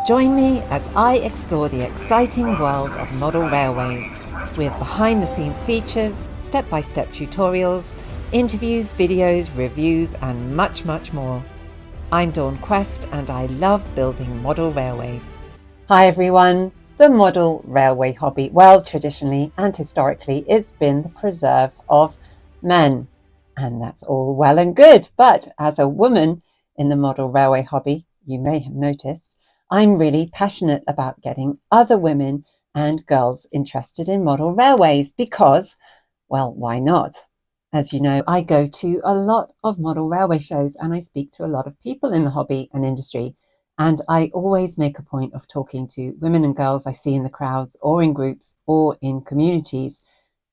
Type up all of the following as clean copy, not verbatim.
Join me as I explore the exciting world of model railways with behind-the-scenes features, step-by-step tutorials, interviews, videos, reviews, and much, much more. I'm Dawn Quest and I love building model railways. Hi everyone! The model railway hobby, well, traditionally and historically, it's been the preserve of men. And that's all well and good. But as a woman in the model railway hobby, you may have noticed, I'm really passionate about getting other women and girls interested in model railways because, well, why not? As you know, I go to a lot of model railway shows and I speak to a lot of people in the hobby and industry. And I always make a point of talking to women and girls I see in the crowds or in groups or in communities.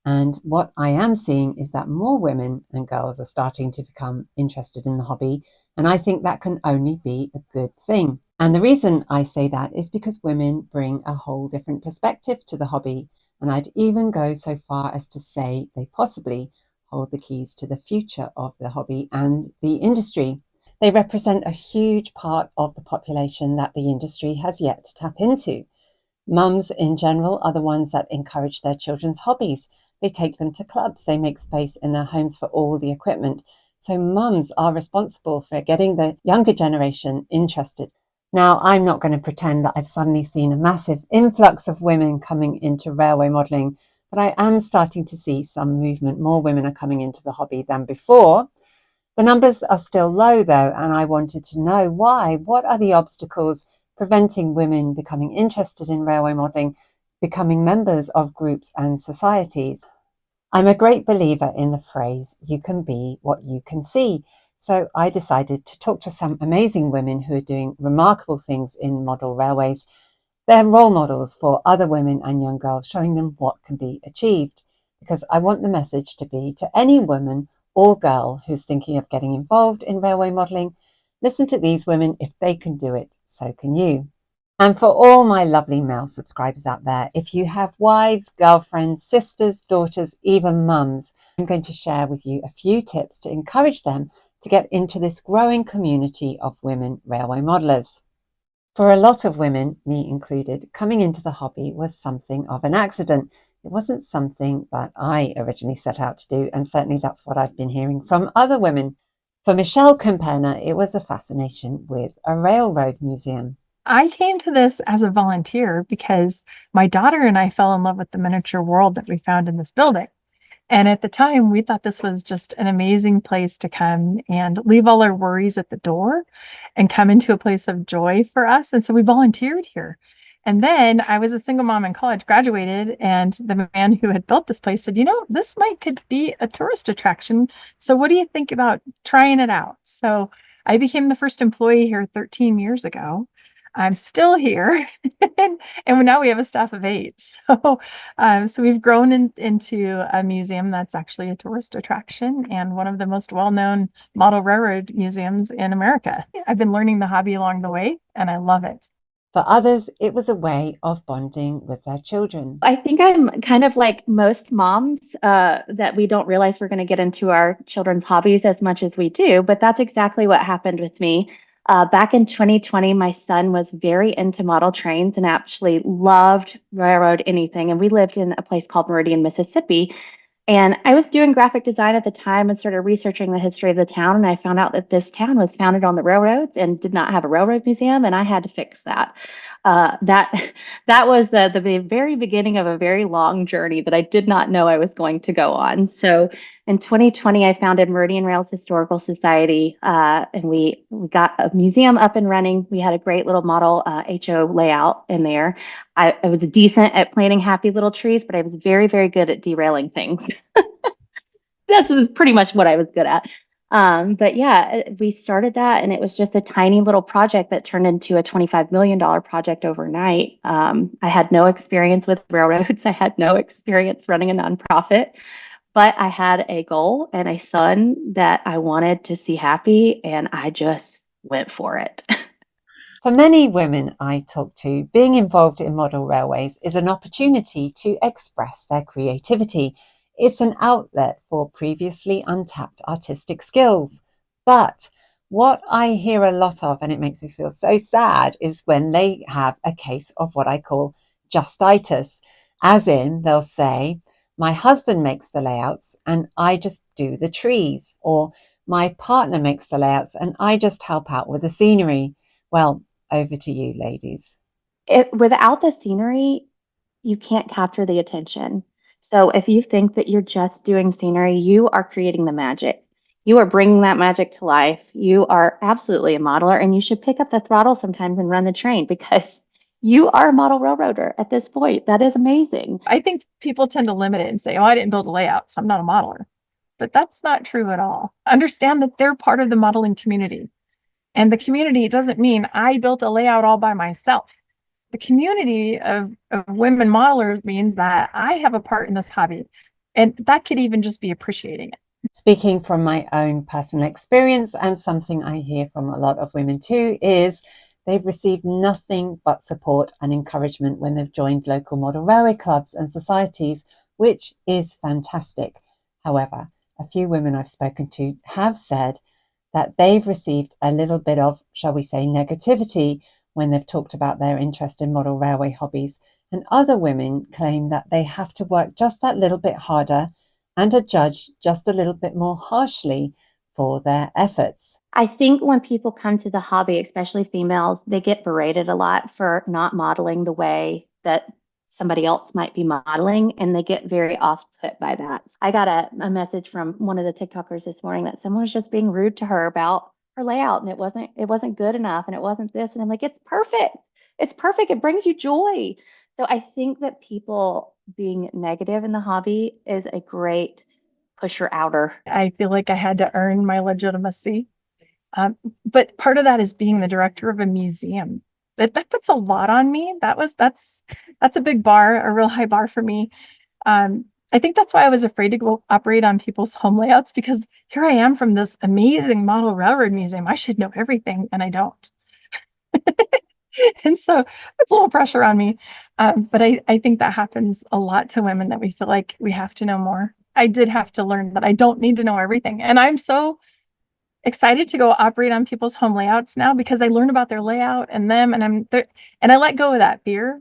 And what I am seeing is that more women and girls are starting to become interested in the hobby. And I think that can only be a good thing. And the reason I say that is because women bring a whole different perspective to the hobby. And I'd even go so far as to say they possibly hold the keys to the future of the hobby and the industry. They represent a huge part of the population that the industry has yet to tap into. Mums in general are the ones that encourage their children's hobbies. They take them to clubs, they make space in their homes for all the equipment. So mums are responsible for getting the younger generation interested. Now, I'm not going to pretend that I've suddenly seen a massive influx of women coming into railway modelling, but I am starting to see some movement. More women are coming into the hobby than before. The numbers are still low though, and I wanted to know why. What are the obstacles preventing women becoming interested in railway modelling, becoming members of groups and societies? I'm a great believer in the phrase, you can be what you can see. So I decided to talk to some amazing women who are doing remarkable things in model railways. They're role models for other women and young girls, showing them what can be achieved. Because I want the message to be to any woman or girl who's thinking of getting involved in railway modelling, listen to these women. If they can do it, so can you. And for all my lovely male subscribers out there, if you have wives, girlfriends, sisters, daughters, even mums, I'm going to share with you a few tips to encourage them to get into this growing community of women railway modelers. For a lot of women, me included, coming into the hobby was something of an accident. It wasn't something that I originally set out to do, and certainly that's what I've been hearing from other women. For Michelle Kempema, it was a fascination with a railroad museum. I came to this as a volunteer because my daughter and I fell in love with the miniature world that we found in this building. And at the time, we thought this was just an amazing place to come and leave all our worries at the door and come into a place of joy for us. And so we volunteered here. And then I was a single mom in college, graduated, and the man who had built this place said, this could be a tourist attraction. So what do you think about trying it out? So I became the first employee here 13 years ago. I'm still here, and now we have a staff of 8. So we've grown into a museum that's actually a tourist attraction and one of the most well-known model railroad museums in America. I've been learning the hobby along the way, and I love it. For others, it was a way of bonding with their children. I think I'm kind of like most moms, that we don't realize we're going to get into our children's hobbies as much as we do, but that's exactly what happened with me. Back in 2020, my son was very into model trains and actually loved railroad anything. And we lived in a place called Meridian, Mississippi. And I was doing graphic design at the time and started researching the history of the town. And I found out that this town was founded on the railroads and did not have a railroad museum. And I had to fix that. That was the very beginning of a very long journey that I did not know I was going to go on. So in 2020, I founded Meridian Rails Historical Society, and we got a museum up and running. We had a great little model HO layout in there. I was decent at planting happy little trees, but I was very, very good at derailing things. That's pretty much what I was good at. But yeah, we started that and it was just a tiny little project that turned into a $25 million project overnight. I had no experience with railroads. I had no experience running a nonprofit, but I had a goal and a son that I wanted to see happy, and I just went for it. For many women I talk to, being involved in model railways is an opportunity to express their creativity. It's an outlet for previously untapped artistic skills. But What I hear a lot of, and it makes me feel so sad, is when they have a case of what I call justitis, as in they'll say, my husband makes the layouts and I just do the trees, or my partner makes the layouts and I just help out with the scenery. Well, over to you, ladies. Without the scenery, you can't capture the attention. So if you think that you're just doing scenery, you are creating the magic. You are bringing that magic to life. You are absolutely a modeler, and you should pick up the throttle sometimes and run the train because you are a model railroader at this point. That is amazing. I think people tend to limit it and say, oh, I didn't build a layout, so I'm not a modeler. But that's not true at all. Understand that they're part of the modeling community. And the community doesn't mean I built a layout all by myself. The community of women modelers means that I have a part in this hobby. And that could even just be appreciating it. Speaking from my own personal experience, and something I hear from a lot of women too, is they've received nothing but support and encouragement when they've joined local model railway clubs and societies, which is fantastic. However, a few women I've spoken to have said that they've received a little bit of, shall we say, negativity when they've talked about their interest in model railway hobbies. And other women claim that they have to work just that little bit harder and are judged just a little bit more harshly for their efforts. I think when people come to the hobby, especially females, they get berated a lot for not modeling the way that somebody else might be modeling, and they get very off put by that. I got a message from one of the TikTokers this morning that someone was just being rude to her about her layout, and it wasn't good enough, and it wasn't this. And I'm like, it's perfect. It's perfect. It brings you joy. So I think that people being negative in the hobby is a great pusher outer. I feel like I had to earn my legitimacy. But part of that is being the director of a museum. That puts a lot on me. That's a big bar, a real high bar for me. I think that's why I was afraid to go operate on people's home layouts, because here I am from this amazing model railroad museum. I should know everything, and I don't. And so it's a little pressure on me. But I think that happens a lot to women, that we feel like we have to know more. I did have to learn that I don't need to know everything. And I'm so excited to go operate on people's home layouts now, because I learned about their layout and them, and I'm there, and I let go of that fear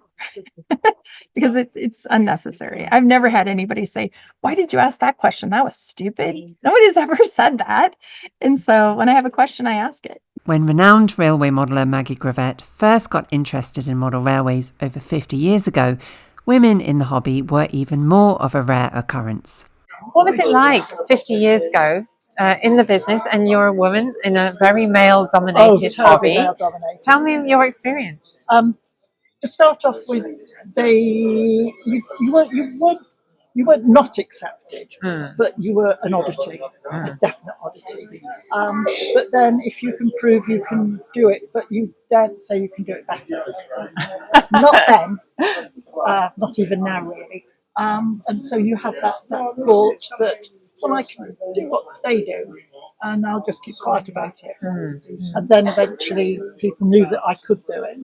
because it's unnecessary. I've never had anybody say, why did you ask that question? That was stupid. Nobody's ever said that. And so when I have a question, I ask it. When renowned railway modeller Maggie Gravett first got interested in model railways over 50 years ago, women in the hobby were even more of a rare occurrence. What was it like 50 years ago in the business, and you're a woman in a very male-dominated hobby? Male-dominated. Tell me your experience. To start off with, you weren't not accepted, but you were an oddity, a definite oddity. But then, if you can prove you can do it, but you daren't say you can do it better. Not then, not even now, really. And so you had that thought that, well, I can do what they do, and I'll just keep quiet about it. And then eventually, people knew that I could do it.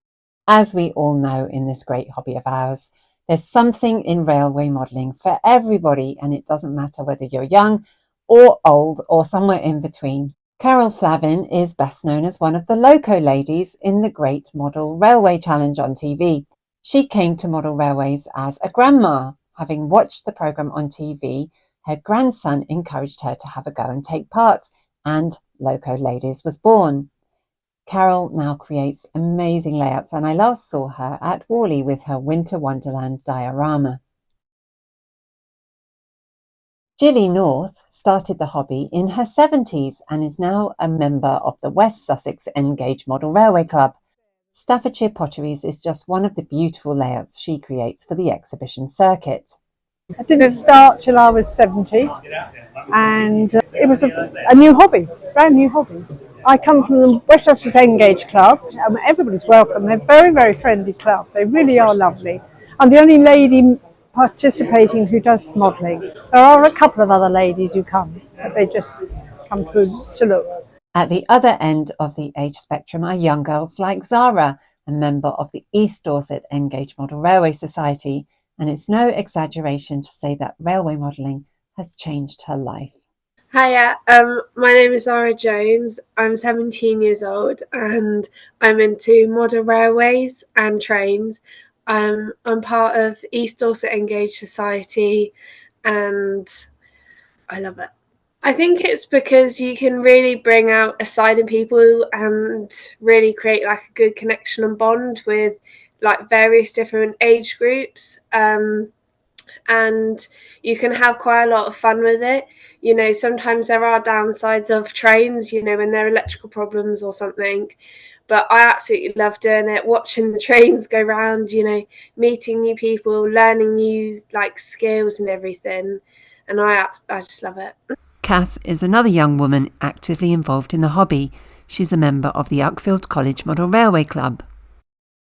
As we all know in this great hobby of ours, there's something in railway modelling for everybody, and it doesn't matter whether you're young or old or somewhere in between. Carol Flavin is best known as one of the loco ladies in the Great Model Railway Challenge on TV. She came to model railways as a grandma. Having watched the programme on TV, her grandson encouraged her to have a go and take part, and Loco Ladies was born. Carol now creates amazing layouts, and I last saw her at Worley with her Winter Wonderland diorama. Gilly North started the hobby in her 70s and is now a member of the West Sussex Engage Model Railway Club. Staffordshire Potteries is just one of the beautiful layouts she creates for the exhibition circuit. I didn't start till I was 70, and it was a new hobby, brand new hobby. I come from the West Sussex Engage Club. Everybody's welcome. They're a very, very friendly club. They really are lovely. I'm the only lady participating who does modelling. There are a couple of other ladies who come, but they just come to look. At the other end of the age spectrum are young girls like Zara, a member of the East Dorset Engage Model Railway Society, and it's no exaggeration to say that railway modelling has changed her life. Hiya, my name is Zara Jones. I'm 17 years old and I'm into model railways and trains. I'm part of East Dorset Engaged Society and I love it. I think it's because you can really bring out a side in people and really create like a good connection and bond with like various different age groups. And you can have quite a lot of fun with it. You know, sometimes there are downsides of trains, you know, when there are electrical problems or something. But I absolutely love doing it, watching the trains go round, you know, meeting new people, learning new like skills and everything. And I just love it. Kath is another young woman actively involved in the hobby. She's a member of the Uckfield College Model Railway Club.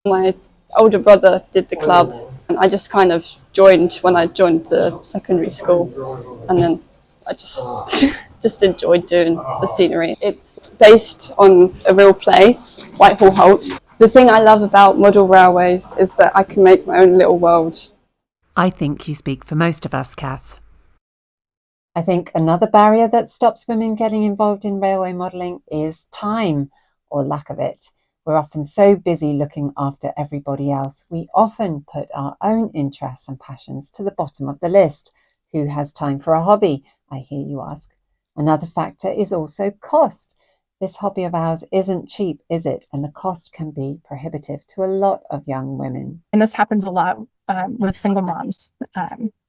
My older brother did the club and I just kind of joined when I joined the secondary school, and then I just enjoyed doing the scenery. It's based on a real place, Whitehall Holt. The thing I love about model railways is that I can make my own little world. I think you speak for most of us, Kath. I think another barrier that stops women getting involved in railway modelling is time, or lack of it. We're often so busy looking after everybody else, we often put our own interests and passions to the bottom of the list. Who has time for a hobby, I hear you ask? Another factor is also cost. This hobby of ours isn't cheap, is it? And the cost can be prohibitive to a lot of young women. And this happens a lot with single moms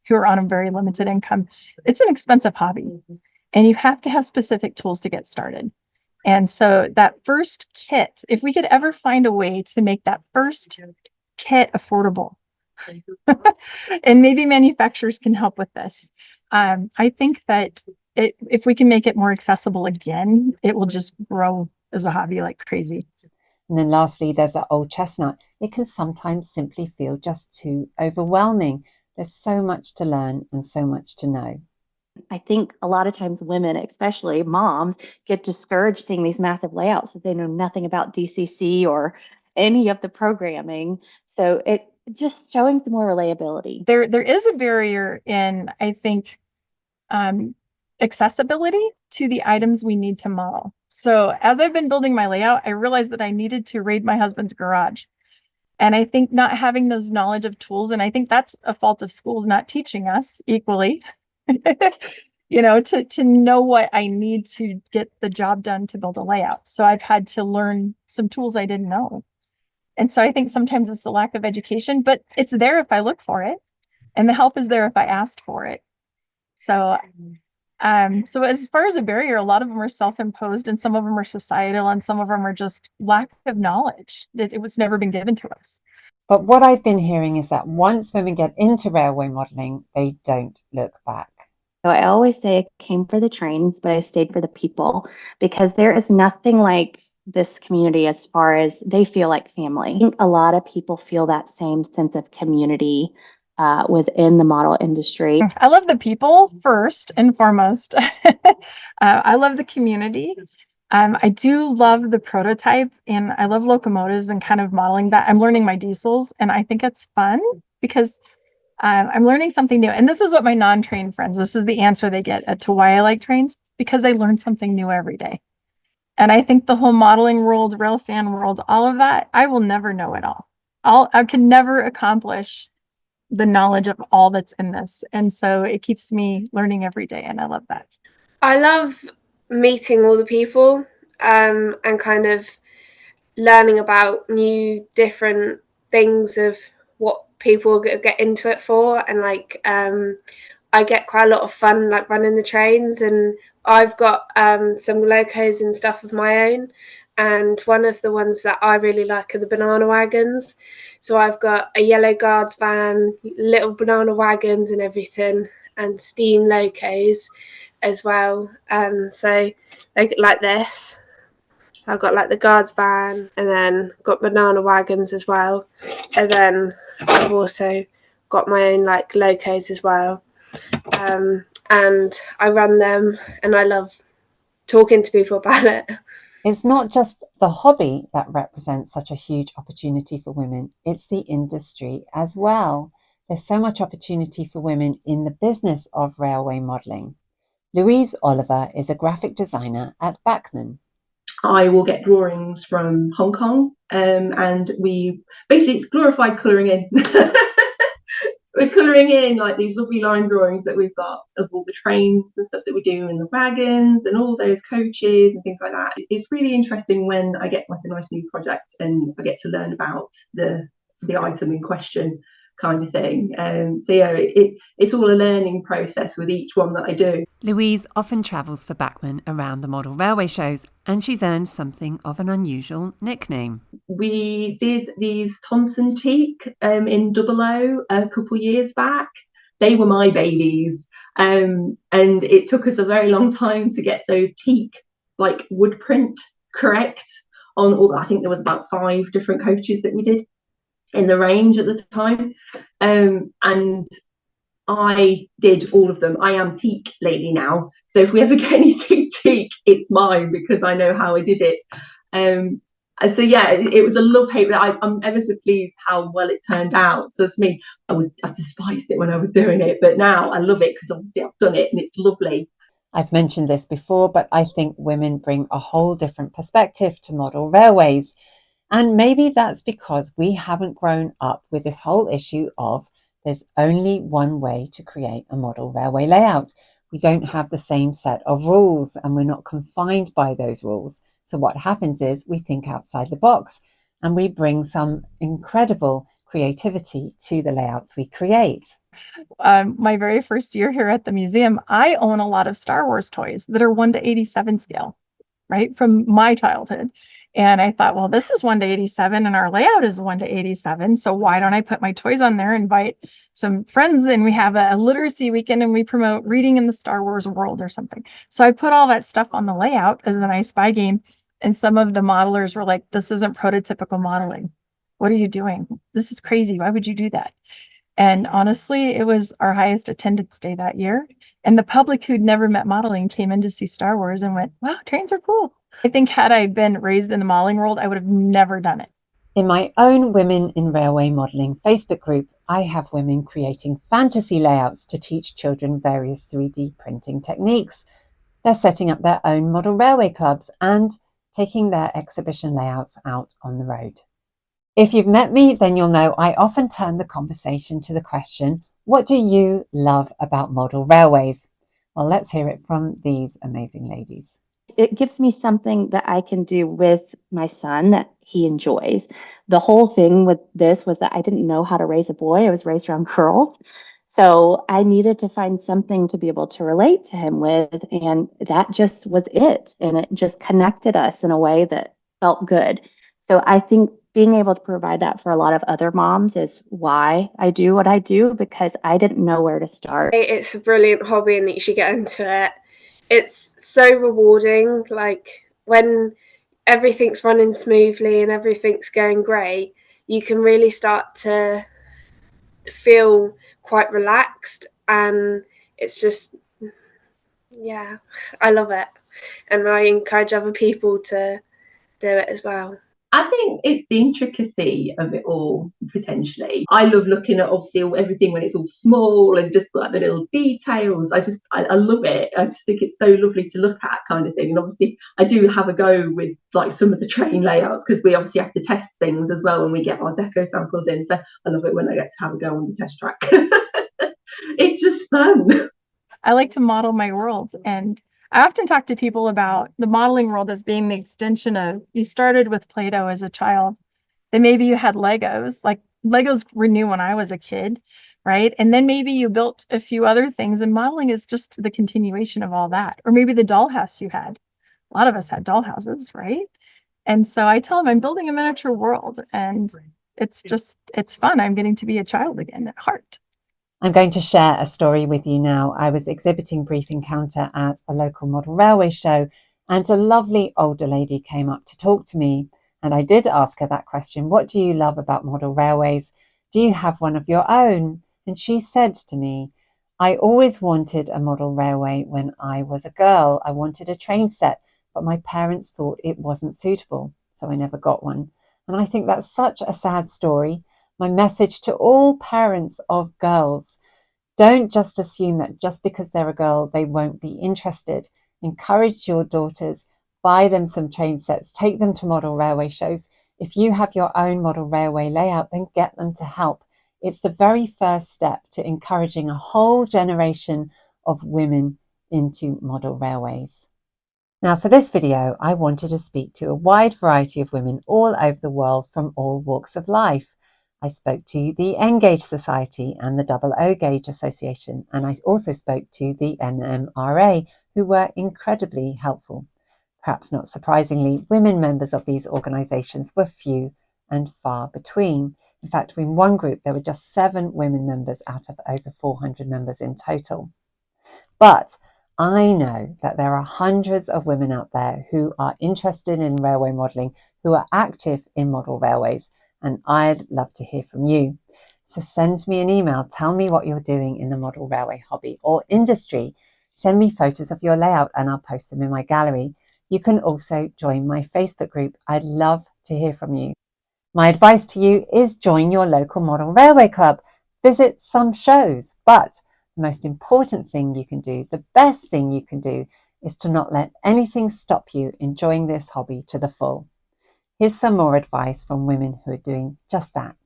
who are on a very limited income. It's an expensive hobby, and you have to have specific tools to get started. And so that first kit, if we could ever find a way to make that first kit affordable, and maybe manufacturers can help with this. I think that if we can make it more accessible again, it will just grow as a hobby like crazy. And then lastly, there's that old chestnut. It can sometimes simply feel just too overwhelming. There's so much to learn and so much to know. I think a lot of times women, especially moms, get discouraged seeing these massive layouts that they know nothing about DCC or any of the programming. So it just showing some more reliability. There is a barrier in, I think, accessibility to the items we need to model. So as I've been building my layout, I realized that I needed to raid my husband's garage. And I think not having those knowledge of tools, and I think that's a fault of schools not teaching us equally, you know, to know what I need to get the job done to build a layout. So I've had to learn some tools I didn't know. And so I think sometimes it's the lack of education, but it's there if I look for it, and the help is there if I asked for it. So so as far as a barrier, a lot of them are self-imposed and some of them are societal and some of them are just lack of knowledge. It was never been given to us. But what I've been hearing is that once women get into railway modelling, they don't look back. So I always say I came for the trains, but I stayed for the people, because there is nothing like this community as far as they feel like family. I think a lot of people feel that same sense of community within the model industry. I love the people first and foremost. I love the community. I do love the prototype, and I love locomotives and kind of modeling that. I'm learning my diesels, and I think it's fun because I'm learning something new. And this is what my non-trained friends, this is the answer they get to why I like trains, because I learn something new every day. And I think the whole modeling world, railfan world, all of that, I will never know it all. I can never accomplish the knowledge of all that's in this. And so it keeps me learning every day, and I love that. I love meeting all the people and kind of learning about new different things of what people get into it for. And like I get quite a lot of fun like running the trains, and I've got some locos and stuff of my own. And one of the ones that I really like are the banana wagons. So I've got a yellow guards van, little banana wagons and everything, and steam locos as well. So they like this. So I've got like the guards van, and then got banana wagons as well. And then I've also got my own like locos as well. And I run them, and I love talking to people about it. It's not just the hobby that represents such a huge opportunity for women, it's the industry as well. There's so much opportunity for women in the business of railway modelling. Louise Oliver is a graphic designer at Bachmann. I will get drawings from Hong Kong, and it's glorified colouring in. We're colouring in like these lovely line drawings that we've got of all the trains and stuff that we do, and the wagons and all those coaches and things like that. It's really interesting when I get like a nice new project and I get to learn about the item in question, kind of thing. So yeah, it's all a learning process with each one that I do. Louise often travels for Bachmann around the model railway shows, and she's earned something of an unusual nickname. We did these Thompson Teaks in Double O a couple years back. They were my babies, and it took us a very long time to get those teak like wood print correct on all. I think there was about 5 different coaches that we did in the range at the time, and I did all of them. I am teak lady now, so if we ever get anything teak, it's mine because I know how I did it. So yeah, it was a love-hate. I'm ever so pleased how well it turned out. So to me, I despised it when I was doing it, but now I love it because obviously I've done it and it's lovely. I've mentioned this before, but I think women bring a whole different perspective to model railways. And maybe that's because we haven't grown up with this whole issue of there's only one way to create a model railway layout. We don't have the same set of rules and we're not confined by those rules. So what happens is we think outside the box and we bring some incredible creativity to the layouts we create. My very first year here at the museum, I own a lot of Star Wars toys that are 1:87 scale, right, from my childhood. And I thought, well, this is 1:87 and our layout is 1:87. So why don't I put my toys on there, invite some friends, and we have a literacy weekend and we promote reading in the Star Wars world or something. So I put all that stuff on the layout as an I Spy game. And some of the modelers were like, this isn't prototypical modeling. What are you doing? This is crazy. Why would you do that? And honestly, it was our highest attendance day that year. And the public who'd never met modeling came in to see Star Wars and went, wow, trains are cool. I think had I been raised in the modeling world, I would have never done it. In my own Women in Railway Modelling Facebook group, I have women creating fantasy layouts to teach children various 3D printing techniques. They're setting up their own model railway clubs and taking their exhibition layouts out on the road. If you've met me, then you'll know I often turn the conversation to the question, what do you love about model railways? Well, let's hear it from these amazing ladies. It gives me something that I can do with my son that he enjoys. The whole thing with this was that I didn't know how to raise a boy. I was raised around girls. So I needed to find something to be able to relate to him with. And that just was it. And it just connected us in a way that felt good. So I think being able to provide that for a lot of other moms is why I do what I do, because I didn't know where to start. It's a brilliant hobby and that you should get into it. It's so rewarding, like when everything's running smoothly and everything's going great, you can really start to feel quite relaxed, and it's just, yeah, I love it. And I encourage other people to do it as well. I think it's the intricacy of it all, potentially. I love looking at obviously everything when it's all small and just like the little details. I love it. I just think it's so lovely to look at, kind of thing. And obviously I do have a go with like some of the train layouts because we obviously have to test things as well when we get our deco samples in. So I love it when I get to have a go on the test track. It's just fun. I like to model my world, and I often talk to people about the modeling world as being the extension of, you started with Play-Doh as a child, then maybe you had Legos. Like Legos were new when I was a kid, right? And then maybe you built a few other things, and modeling is just the continuation of all that. Or maybe the dollhouse you had. A lot of us had dollhouses, right? And so I tell them I'm building a miniature world, and it's fun. I'm getting to be a child again at heart. I'm going to share a story with you now. I was exhibiting Brief Encounter at a local model railway show, and a lovely older lady came up to talk to me. And I did ask her that question, what do you love about model railways? Do you have one of your own? And she said to me, I always wanted a model railway when I was a girl. I wanted a train set, but my parents thought it wasn't suitable, so I never got one. And I think that's such a sad story. My message to all parents of girls, Don't just assume that just because they're a girl, they won't be interested. Encourage your daughters, buy them some train sets, take them to model railway shows. If you have your own model railway layout, then get them to help. It's the very first step to encouraging a whole generation of women into model railways. Now for this video, I wanted to speak to a wide variety of women all over the world from all walks of life. I spoke to the N-Gauge Society and the OO Gauge Association, and I also spoke to the NMRA, who were incredibly helpful. Perhaps not surprisingly, women members of these organisations were few and far between. In fact, in one group, there were just 7 women members out of over 400 members in total. But I know that there are hundreds of women out there who are interested in railway modelling, who are active in model railways, and I'd love to hear from you. So send me an email, tell me what you're doing in the model railway hobby or industry. Send me photos of your layout and I'll post them in my gallery. You can also join my Facebook group. I'd love to hear from you. My advice to you is join your local model railway club. Visit some shows, but the most important thing you can do, the best thing you can do, is to not let anything stop you enjoying this hobby to the full. Here's some more advice from women who are doing just that.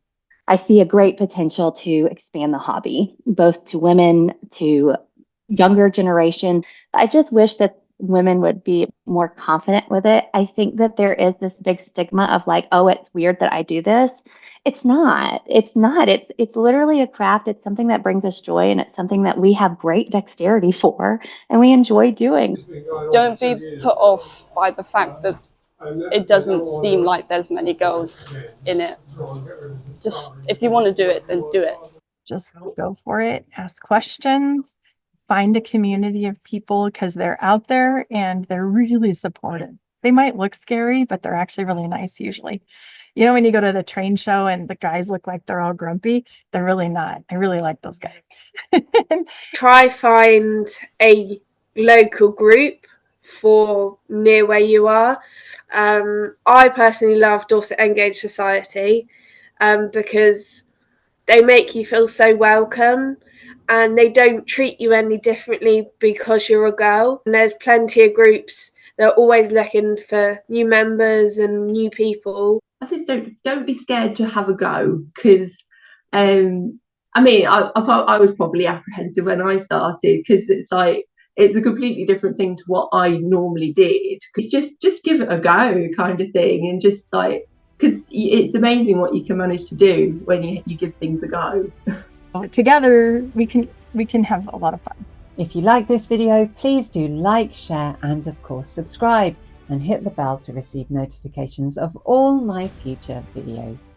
I see a great potential to expand the hobby, both to women, to younger generation. I just wish that women would be more confident with it. I think that there is this big stigma of like, oh, it's weird that I do this. It's not. It's not. It's literally a craft. It's something that brings us joy, and it's something that we have great dexterity for, and we enjoy doing. Don't be put off by the fact that it doesn't seem like there's many girls in it. Just, if you want to do it, then do it. Just go for it, ask questions, find a community of people because they're out there and they're really supportive. They might look scary, but they're actually really nice usually. You know, when you go to the train show and the guys look like they're all grumpy, they're really not. I really like those guys. Try find a local group for near where you are. I personally love Dorset N-Gauge Society because they make you feel so welcome and they don't treat you any differently because you're a girl. And there's plenty of groups that are always looking for new members and new people. I said don't be scared to have a go, because I mean I was probably apprehensive when I started, because it's like it's a completely different thing to what I normally did. It's just give it a go kind of thing, and just like, because it's amazing what you can manage to do when you give things a go. Together we can have a lot of fun. If you like this video, please do like, share, and of course subscribe, and hit the bell to receive notifications of all my future videos.